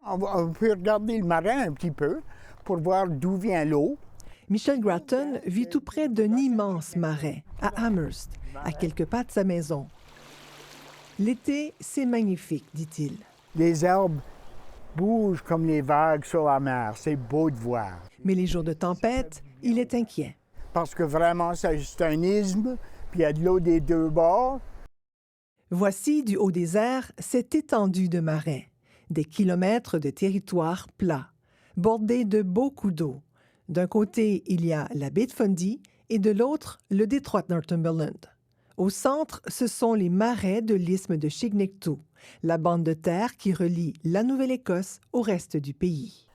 On peut regarder le marin un petit peu pour voir d'où vient l'eau. Michel Gratton vit tout près d'un immense marais, à Amherst, à quelques pas de sa maison. L'été, c'est magnifique, dit-il. Les herbes bougent comme les vagues sur la mer. C'est beau de voir. Mais les jours de tempête, il est inquiet. Parce que vraiment, c'est un isthme, puis il y a de l'eau des deux bords. Voici, du haut des airs, cette étendue de marais. Des kilomètres de territoire plat, bordés de beaux coups d'eau. D'un côté, il y a la baie de Fundy et de l'autre, le détroit de Northumberland. Au centre, ce sont les marais de l'isthme de Chignecto, la bande de terre qui relie la Nouvelle-Écosse au reste du pays.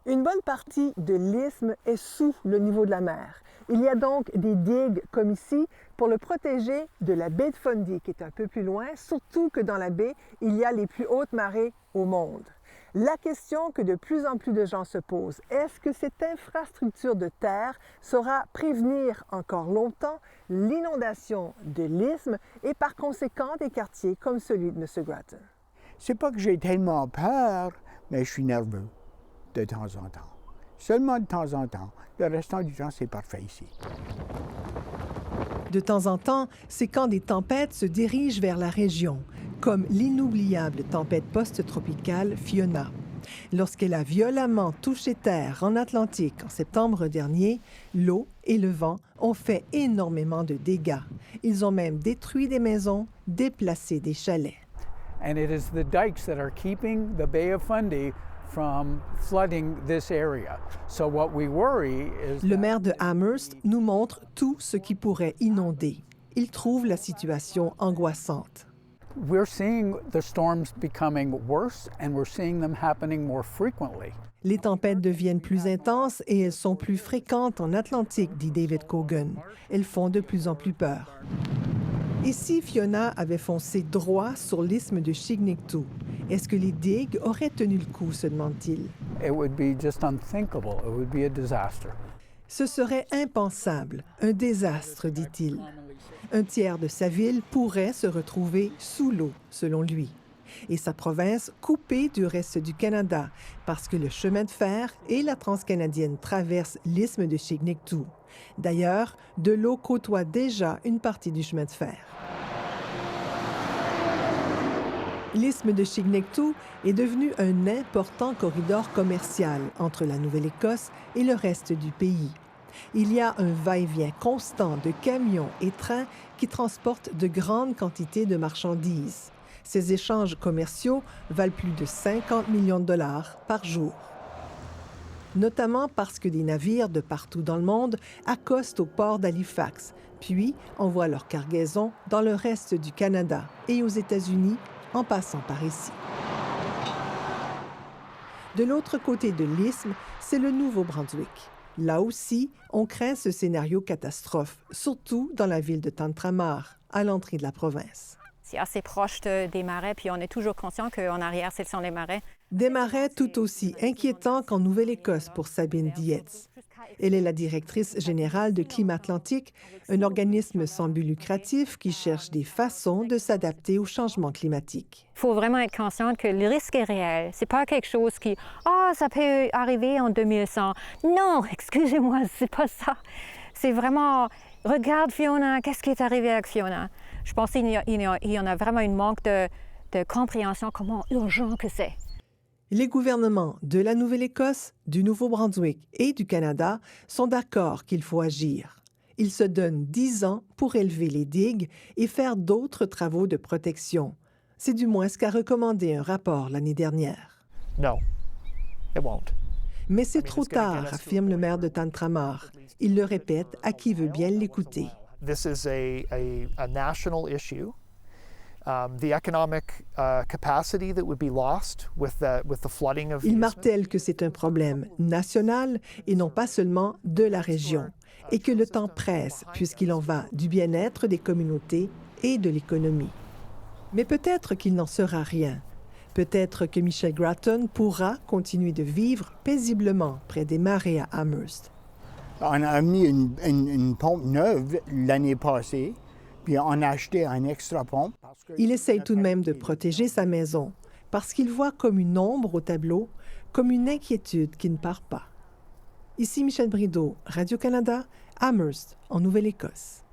Une bonne partie de l'isthme est sous le niveau de la mer. Il y a donc des digues comme ici pour le protéger de la baie de Fundy qui est un peu plus loin, surtout que dans la baie, il y a les plus hautes marées au monde. La question que de plus en plus de gens se posent, est-ce que cette infrastructure de terre saura prévenir encore longtemps l'inondation de l'isthme et par conséquent des quartiers comme celui de M. Gratton? C'est pas que j'ai tellement peur, mais je suis nerveux de temps en temps. Seulement de temps en temps. Le restant du temps, c'est parfait ici. De temps en temps, c'est quand des tempêtes se dirigent vers la région, comme l'inoubliable tempête post-tropicale Fiona. Lorsqu'elle a violemment touché terre en Atlantique en septembre dernier, l'eau et le vent ont fait énormément de dégâts. Ils ont même détruit des maisons, déplacé des chalets. And it is the dikes that are keeping the Bay of Fundy from flooding this area. So what we worry is Le maire de Amherst nous montre tout ce qui pourrait inonder. Il trouve la situation angoissante. we're seeing the storms becoming worse and we're seeing them happening more frequently. Les tempêtes deviennent plus intenses et elles sont plus fréquentes en Atlantique, dit David Cogan. Elles font de plus en plus peur. Et si Fiona avait foncé droit sur l'isthme de Chignecto, est-ce que les digues auraient tenu le coup, se demande-t-il? It would be just unthinkable. It would be a disaster. Ce serait impensable, un désastre, dit-il. Un tiers de sa ville pourrait se retrouver sous l'eau, selon lui, et sa province coupée du reste du Canada parce que le chemin de fer et la transcanadienne traversent l'isthme de Chignecto. D'ailleurs, de l'eau côtoie déjà une partie du chemin de fer. L'isthme de Chignecto est devenu un important corridor commercial entre la Nouvelle-Écosse et le reste du pays. Il y a un va-et-vient constant de camions et trains qui transportent de grandes quantités de marchandises. Ces échanges commerciaux valent plus de 50 millions de dollars par jour. Notamment parce que des navires de partout dans le monde accostent au port d'Halifax, puis envoient leur cargaison dans le reste du Canada et aux États-Unis en passant par ici. De l'autre côté de l'isthme, c'est le Nouveau-Brunswick. Là aussi, on craint ce scénario catastrophe, surtout dans la ville de Tantramar, à l'entrée de la province. C'est assez proche des marais, puis on est toujours conscient qu'en arrière, ce sont les marais. Des marais tout aussi inquiétants qu'en Nouvelle-Écosse pour Sabine Dietz. Elle est la directrice générale de Climat Atlantique, un organisme sans but lucratif qui cherche des façons de s'adapter au changement climatique. Il faut vraiment être conscient que le risque est réel. C'est pas quelque chose qui « Ah, ça peut arriver en 2100 ». Non, excusez-moi, c'est pas ça. C'est vraiment « Regarde Fiona, qu'est-ce qui est arrivé avec Fiona ». Je pense qu'il y en a vraiment un manque de compréhension comment urgent que c'est. Les gouvernements de la Nouvelle-Écosse, du Nouveau-Brunswick et du Canada sont d'accord qu'il faut agir. Ils se donnent 10 ans pour élever les digues et faire d'autres travaux de protection. C'est du moins ce qu'a recommandé un rapport l'année dernière. No, it won't. Mais c'est trop tard, affirme le maire de Tantramar. Il le répète à qui veut bien l'écouter. This is a national issue. The economic capacity that would be lost with the flooding of the Il eastman. martèle que c'est un problème national et non pas seulement de la région, et que le temps presse puisqu'il en va du bien-être des communautés et de l'économie. Mais peut-être qu'il n'en sera rien. Peut-être que Michel Gratton pourra continuer de vivre paisiblement près des marais à Amherst. On a mis une pompe neuve l'année passée, puis on a acheté un extra pompe. Il essaye tout de même de protéger sa maison, parce qu'il voit comme une ombre au tableau, comme une inquiétude qui ne part pas. Ici Michel Brideau, Radio-Canada, Amherst, en Nouvelle-Écosse.